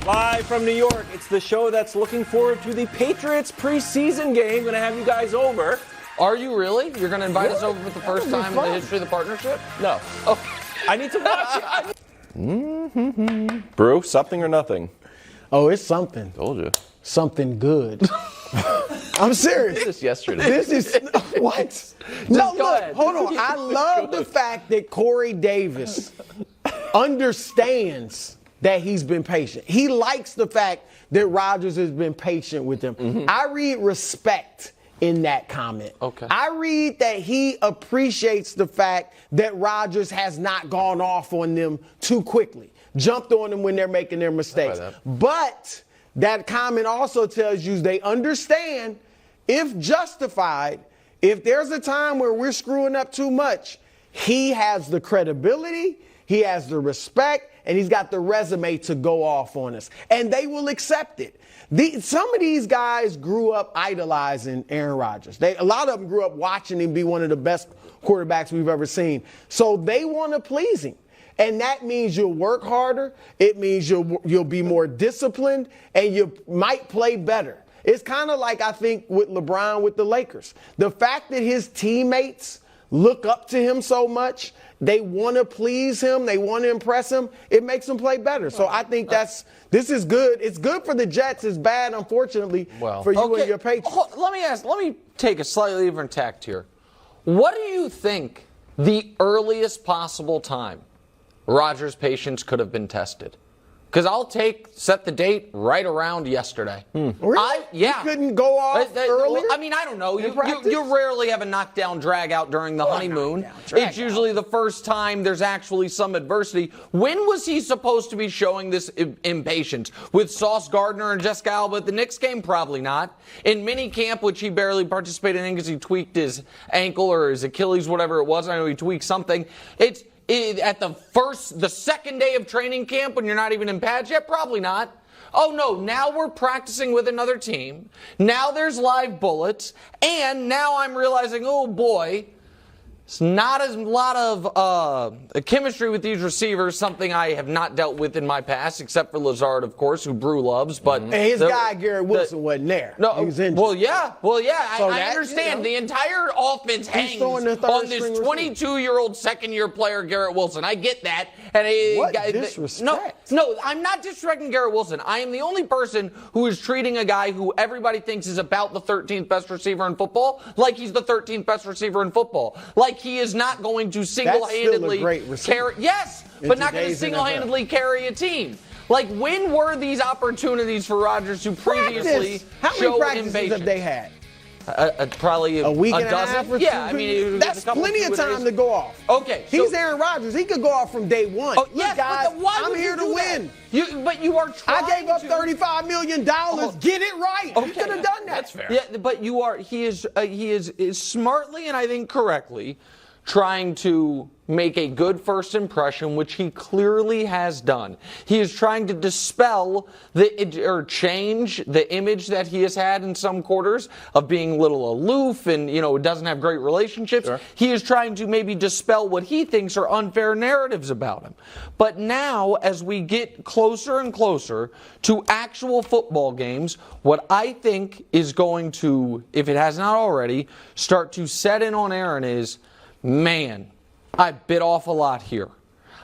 Live from New York, it's the show that's looking forward to the Patriots preseason game. Going to have you guys over. Are you really? You're going to invite us over for the first time in the history of the partnership? No. Oh, I need to watch it. Brew, something or nothing? Oh, it's something. Told you. Something good. I'm serious. Did this yesterday. This is what? No, go look, ahead. hold on. I love the fact that Corey Davis understands that he's been patient. He likes the fact that Rodgers has been patient with him. Mm-hmm. I read respect in that comment. Okay. I read that he appreciates the fact that Rodgers has not gone off on them too quickly, jumped on them when they're making their mistakes. But that comment also tells you they understand, if justified, if there's a time where we're screwing up too much, he has the credibility, he has the respect, and he's got the resume to go off on us. And they will accept it. Some of these guys grew up idolizing Aaron Rodgers. A lot of them grew up watching him be one of the best quarterbacks we've ever seen. So they want to please him. And that means you'll work harder. It means you'll be more disciplined, and you might play better. It's kind of like, I think, with LeBron with the Lakers. The fact that his teammates look up to him so much, they want to please him, they want to impress him, it makes them play better. So I think this is good. It's good for the Jets. It's bad, unfortunately, for you and your Patriots. Let me take a slightly different tact here. What do you think the earliest possible time Rodgers' patience could have been tested? Because I'll set the date right around yesterday. Really? Yeah. You couldn't go off earlier? I mean, I don't know. You rarely have a knockdown drag out during the honeymoon. It's usually the first time there's actually some adversity. When was he supposed to be showing this impatience? With Sauce Gardner and Jessica Alba at the Knicks game? Probably not. In minicamp, which he barely participated in because he tweaked his ankle or his Achilles, whatever it was. I know he tweaked something. At the second day of training camp when you're not even in pads yet? Probably not. Oh, no, now we're practicing with another team. Now there's live bullets. And now I'm realizing, oh, boy, it's not a lot of chemistry with these receivers, something I have not dealt with in my past, except for Lazard, of course, who Brew loves. But and his guy, Garrett Wilson, wasn't there. No, he was injured. Well, yeah. So I understand. The entire offense hangs on this 22-year-old second-year player, Garrett Wilson. I get that. And what disrespect? No, I'm not disrespecting Garrett Wilson. I am the only person who is treating a guy who everybody thinks is about the 13th best receiver in football like he's the 13th best receiver in football. Like he is not going to single-handedly carry. Yes, but not going to single-handedly carry a team. Like, when were these opportunities for Rodgers to previously show impatience? How many practices have they had? Probably a week and a dozen. half or two. Yeah, I mean, that's plenty of time to go off. Okay, he's Aaron Rodgers. He could go off from day one. Oh, yes, guys, but why I'm here to win. But you are trying. I gave up $35 million. Get it right. Okay. You could have done that. That's fair. Yeah, but you are. He is smartly and I think correctly trying to make a good first impression, which he clearly has done. He is trying to dispel or change the image that he has had in some quarters of being a little aloof and, doesn't have great relationships. Sure. He is trying to maybe dispel what he thinks are unfair narratives about him. But now, as we get closer and closer to actual football games, what I think is going to, if it has not already, start to set in on Aaron is, man, I bit off a lot here.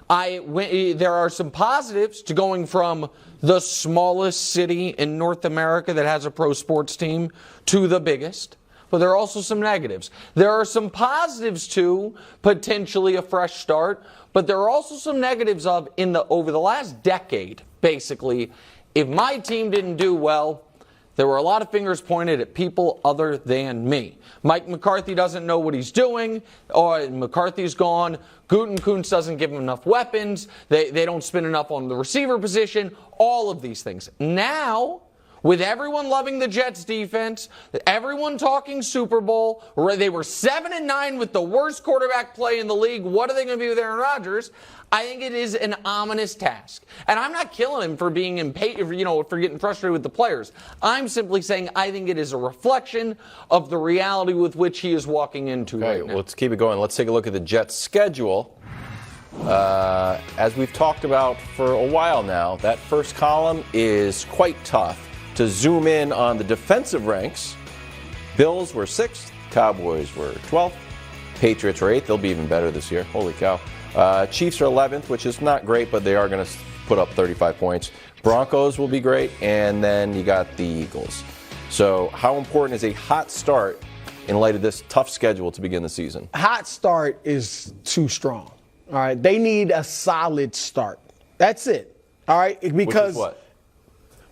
There are some positives to going from the smallest city in North America that has a pro sports team to the biggest, but there are also some negatives. There are some positives to potentially a fresh start, but there are also some negatives over the last decade, basically, if my team didn't do well, there were a lot of fingers pointed at people other than me. Mike McCarthy doesn't know what he's doing, or McCarthy's gone. Gutekunst doesn't give him enough weapons. They don't spend enough on the receiver position. All of these things. Now, with everyone loving the Jets defense, everyone talking Super Bowl, they were 7-9 with the worst quarterback play in the league. What are they going to be with Aaron Rodgers? I think it is an ominous task. And I'm not killing him for being impatient, for getting frustrated with the players. I'm simply saying I think it is a reflection of the reality with which he is walking into right now. Let's keep it going. Let's take a look at the Jets' schedule. As we've talked about for a while now, that first column is quite tough. To zoom in on the defensive ranks, Bills were 6th, Cowboys were 12th, Patriots were 8th. They'll be even better this year. Holy cow. Chiefs are 11th, which is not great, but they are going to put up 35 points. Broncos will be great, and then you got the Eagles. So how important is a hot start in light of this tough schedule to begin the season? Hot start is too strong. All right. They need a solid start. That's it. All right. Because, which is what?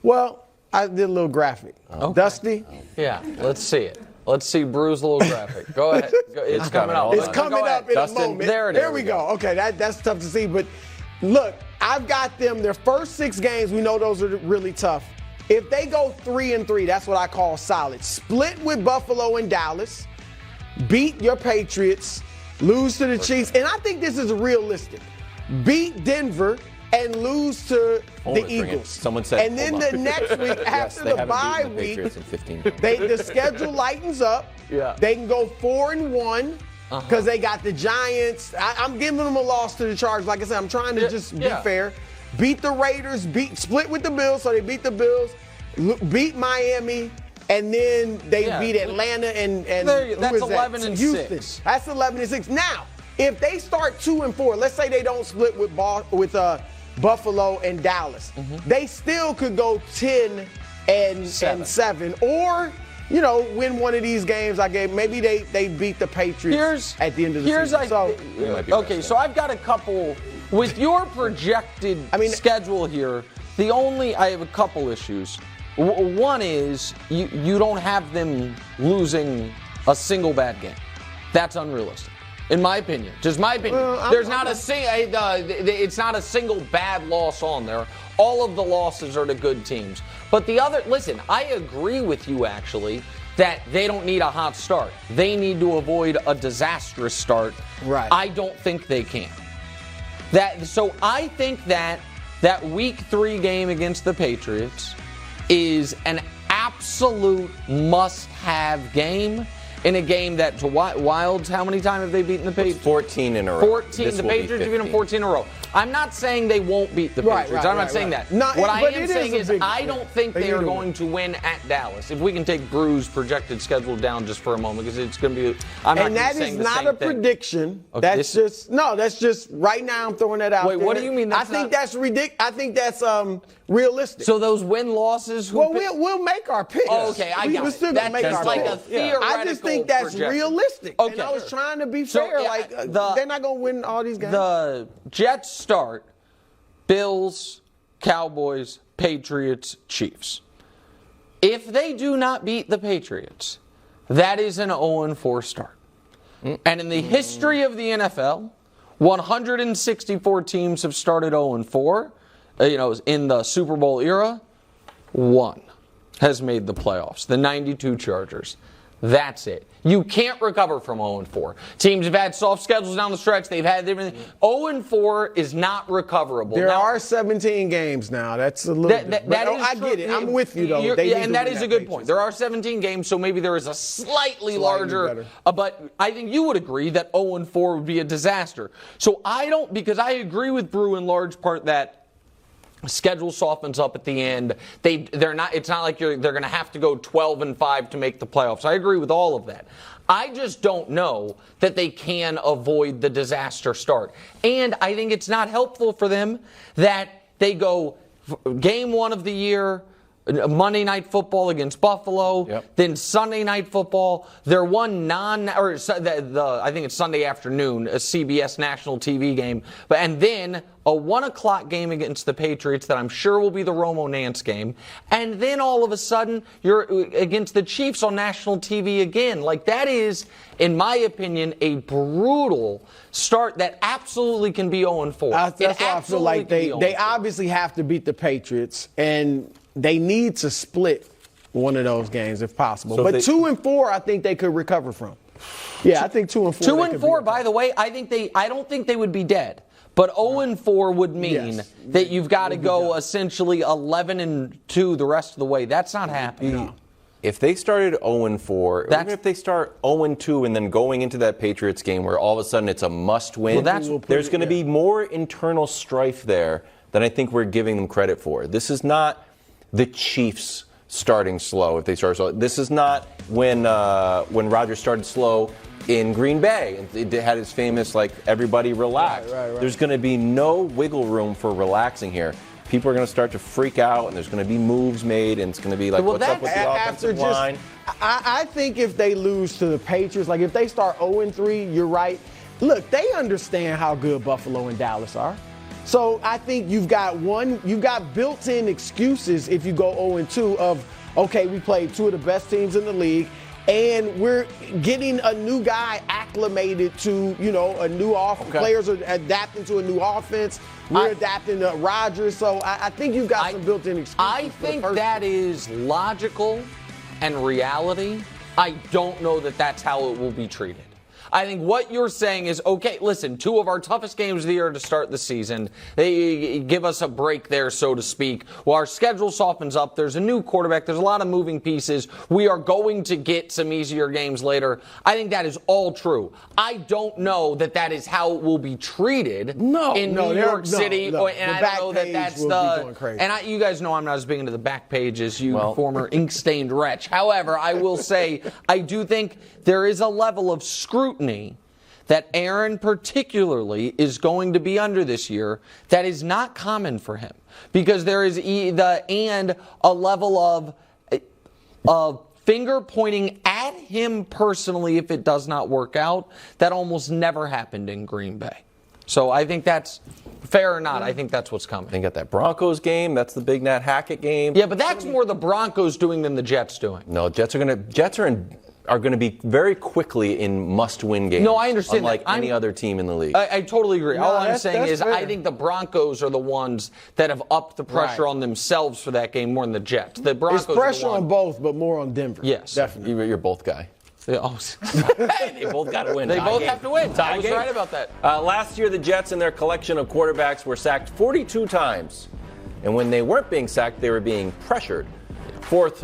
Well, I did a little graphic. Okay. Dusty? Yeah, let's see it. Let's see Bru's little graphic. Go ahead. It's coming up. It's coming up in Dustin, a moment. There it is. There we go. Okay, that's tough to see. But look, I've got them, their first 6 games, we know those are really tough. If they go 3-3, that's what I call solid. Split with Buffalo and Dallas, beat your Patriots, lose to the Chiefs, and I think this is realistic. Beat Denver and lose to the Eagles. Someone said, and then the next week, after the bye week, the schedule lightens up. Yeah. They can go 4-1 because they got the Giants. I'm giving them a loss to the Chargers. Like I said, I'm trying to just be fair. Beat the Raiders, split with the Bills, so they beat the Bills, beat Miami, and then they beat Atlanta and that's 11-6. Houston. That's 11-6. Now, if they start 2-4, let's say they don't split with Buffalo and Dallas, they still could go 10-7, or win one of these games. Maybe they beat the Patriots at the end of the season. So I've got a couple with your projected schedule here. I have a couple issues. One is you don't have them losing a single bad game. That's unrealistic. In my opinion, just my opinion, it's not a single bad loss on there. All of the losses are to good teams. But listen, I agree with you actually that they don't need a hot start. They need to avoid a disastrous start. Right. I don't think they can. So I think that week 3 game against the Patriots is an absolute must-have game. In a game that Wildes, how many times have they beaten the Patriots? 14 in a row. 14. The Patriots have beaten them 14 in a row. I'm not saying they won't beat the Patriots. I'm not saying that. What I am saying is I don't think they are going to win at Dallas. If we can take Bru's projected schedule down just for a moment, because it's going to be. And that is not a prediction. That's just right now. I'm throwing that out. Wait, what do you mean? I think that's ridiculous. I think that's realistic. So those win losses. We'll make our picks. Oh, okay, I got it. We're still gonna make our like picks. a theoretical I just think that's realistic. Okay. And I was trying to be fair. They're not going to win all these games. The Jets start Bills, Cowboys, Patriots, Chiefs. If they do not beat the Patriots, that is an 0-4 start. And in the history of the NFL, 164 teams have started 0-4. In the Super Bowl era, 1 has made the playoffs. The 92 Chargers. That's it. You can't recover from 0-4. Teams have had soft schedules down the stretch. They've had everything. 0-4 is not recoverable. There are 17 games now. That's a little bit. I get it. I'm with you, though. And that is a good point. There are 17 games, so maybe there is a slightly larger. But I think you would agree that 0-4 would be a disaster. So because I agree with Bru in large part that schedule softens up at the end. They're not. It's not like they're going to have to go 12-5 to make the playoffs. I agree with all of that. I just don't know that they can avoid the disaster start. And I think it's not helpful for them that they go game 1 of the year, Monday Night Football against Buffalo, then Sunday Night Football. They're one I think it's Sunday afternoon, a CBS national TV game, and then a 1 o'clock game against the Patriots that I'm sure will be the Romo Nance game, and then all of a sudden you're against the Chiefs on national TV again. That is, in my opinion, a brutal start that absolutely can be 0-4. That's why I feel like they obviously have to beat the Patriots, and they need to split one of those games if possible. So but 2-4, I think they could recover from. Yeah, I think 2-4. 2-4, by the way, I don't think they would be dead. But 0-4 would mean that you've got to go essentially 11-2 the rest of the way. That's not happening. If they started 0-4, or even if they start 0-2 and then going into that Patriots game where all of a sudden it's a must-win, there's going to be more internal strife there than I think we're giving them credit for. This is not the Chiefs starting slow if they start slow. This is not when Rodgers started slow in Green Bay. It had his famous, everybody relax. Right. There's going to be no wiggle room for relaxing here. People are going to start to freak out, and there's going to be moves made, and it's going to be what's up with the offensive line? I think if they lose to the Patriots, if they start 0-3, you're right. Look, they understand how good Buffalo and Dallas are. So I think you've got built-in excuses if you go 0-2 of, okay, we played two of the best teams in the league, and we're getting a new guy acclimated to, a new offense. Okay. Players are adapting to a new offense. We're adapting to Rodgers. So I think you've got some built-in excuses. I think that is logical and reality. I don't know that that's how it will be treated. I think what you're saying is, okay, listen, two of our toughest games of the year to start the season. They give us a break there, so to speak. Well, our schedule softens up. There's a new quarterback. There's a lot of moving pieces. We are going to get some easier games later. I think that is all true. I don't know that that is how it will be treated in New York City. No. And I don't know that that's the. And you guys know I'm not as big into the back page as you, former ink-stained wretch. However, I will say I do think there is a level of scrutiny that Aaron particularly is going to be under this year that is not common for him, because there is a level of finger pointing at him personally if it does not work out that almost never happened in Green Bay. So I think that's fair or not. I think that's what's coming. They got that Broncos game. That's the big Nat Hackett game. Yeah, but that's more the Broncos doing than the Jets doing. No, Jets are going to be very quickly in must-win games. No, I understand. Unlike any other team in the league. I totally agree. No, all I'm saying is fair. I think the Broncos are the ones that have upped the pressure on themselves for that game more than the Jets. The Broncos It's pressure on both, but more on Denver. Yes. Definitely. You're both guy. They both got to win. They both have to win. I was right about that. Last year, the Jets and their collection of quarterbacks were sacked 42 times. And when they weren't being sacked, they were being pressured. Fourth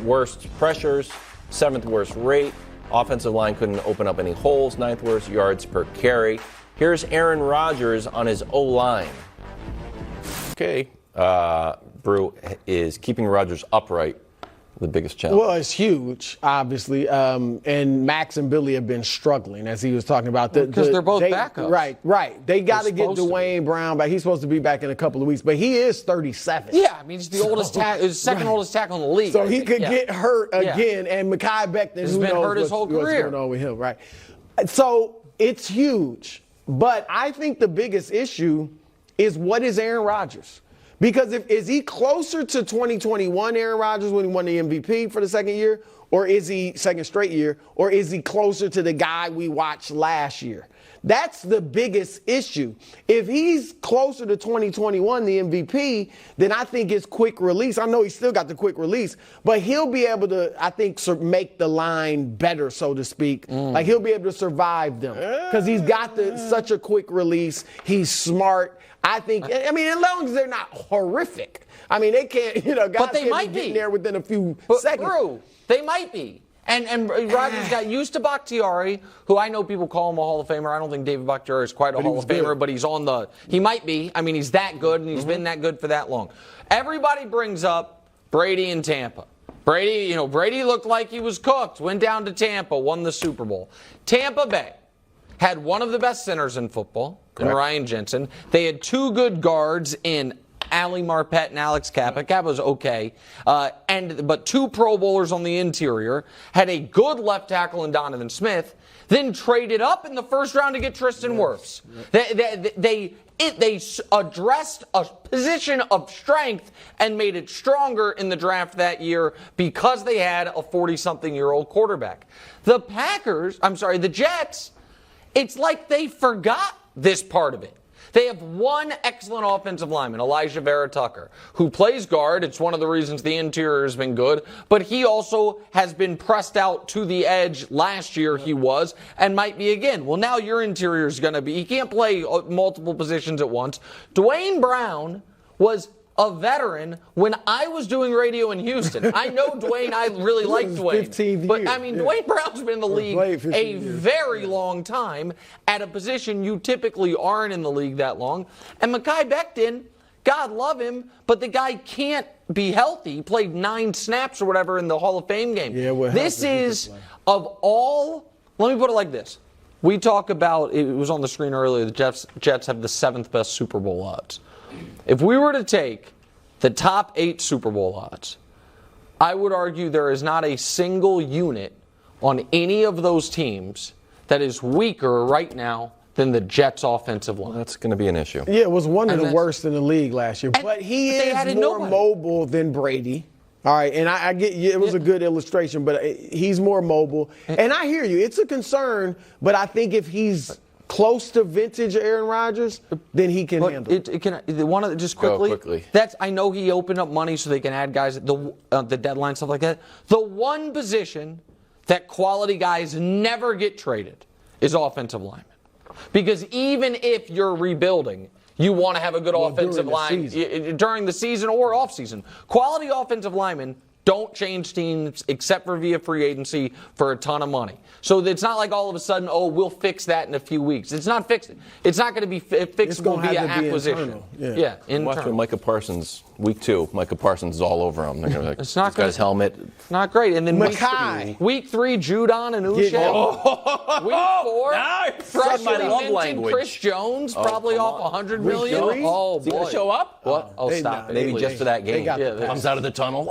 worst pressures, seventh worst rate. Offensive line couldn't open up any holes. Ninth worst yards per carry. Here's Aaron Rodgers on his O-line. Okay. Brew is keeping Rodgers upright the biggest challenge. Well, it's huge, obviously. And Max and Billy have been struggling, as he was talking about. Because they're both backups. Right. They got to get Dwayne Brown back. He's supposed to be back in a couple of weeks, but he is 37. Yeah, I mean, he's the oldest second oldest tackle in the league. So he could get hurt again. And Mekhi Becton, who been knows hurt his whole career. What's going on with him, right? So it's huge. But I think the biggest issue is, what is Aaron Rodgers? Because is he closer to 2021 Aaron Rodgers when he won the MVP for the second year, or is he second straight year, or is he closer to the guy we watched last year? That's the biggest issue. If he's closer to 2021, the MVP, then I think it's quick release. I know he's still got the quick release, but he'll be able to, I think, make the line better, so to speak. Like, he'll be able to survive them because he's got such a quick release. He's smart. I think, as long as they're not horrific. I mean, they can't, guys but they can't might be getting there within a few seconds. True. They might be. And Rodgers got used to Bakhtiari, who I know people call him a Hall of Famer. I don't think David Bakhtiari is quite a Hall of Famer, but he's he might be. I mean, he's that good, and he's been that good for that long. Everybody brings up Brady in Tampa. Brady looked like he was cooked, went down to Tampa, won the Super Bowl. Tampa Bay had one of the best centers in football, in Ryan Jensen. They had two good guards in Ali Marpet and Alex Kappa. Kappa's okay. But two Pro Bowlers on the interior. Had a good left tackle in Donovan Smith. Then traded up in the first round to get Tristan Wirfs. They addressed a position of strength and made it stronger in the draft that year because they had a 40-something-year-old quarterback. The Jets, it's like they forgot this part of it. They have one excellent offensive lineman, Elijah Vera Tucker, who plays guard. It's one of the reasons the interior has been good. But he also has been pressed out to the edge. Last year he was, and might be again. Well, now your interior is going to be. He can't play multiple positions at once. Dwayne Brown was a veteran when I was doing radio in Houston. I know Dwayne, I really like Dwayne. 15 but, years. I mean, Dwayne Brown's been in the league a very long time at a position you typically aren't in the league that long. And Mekhi Becton, God love him, but the guy can't be healthy. He played 9 snaps or whatever in the Hall of Fame game. Yeah, well, this is, of all, let me put it like this. We talk about, it was on the screen earlier, the Jets have the 7th best Super Bowl odds. If we were to take the top 8 Super Bowl odds, I would argue there is not a single unit on any of those teams that is weaker right now than the Jets' offensive line. That's going to be an issue. Yeah, it was one of the worst in the league last year. But he is more mobile than Brady. All right, and I get you. It was a good illustration, but he's more mobile. And I hear you. It's a concern, but I think if he's close to vintage Aaron Rodgers, then he can handle it. Just quickly. Go quickly. I know he opened up money so they can add guys at the deadline, stuff like that. The one position that quality guys never get traded is offensive linemen. Because even if you're rebuilding, you want to have a good offensive line during the season or off season. Quality offensive linemen don't change teams except for via free agency for a ton of money. So it's not like all of a sudden, we'll fix that in a few weeks. It's not fixed. It's not going to be fixable via acquisition. Yeah, internal. Watch when Micah Parsons, week 2, Micah Parsons is all over him. They're going to be like, it's not this guy's helmet. It's not great. And then week 3, Judon and Uche. Week 4, freshly minted Chris Jones, probably off $100 million. Oh, boy. Is he going to show up? What? Stop it. Maybe just for that game. Comes out of the tunnel.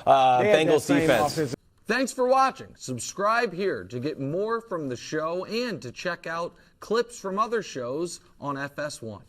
Bengals defense. Thanks for watching. Subscribe here to get more from the show and to check out clips from other shows on FS1.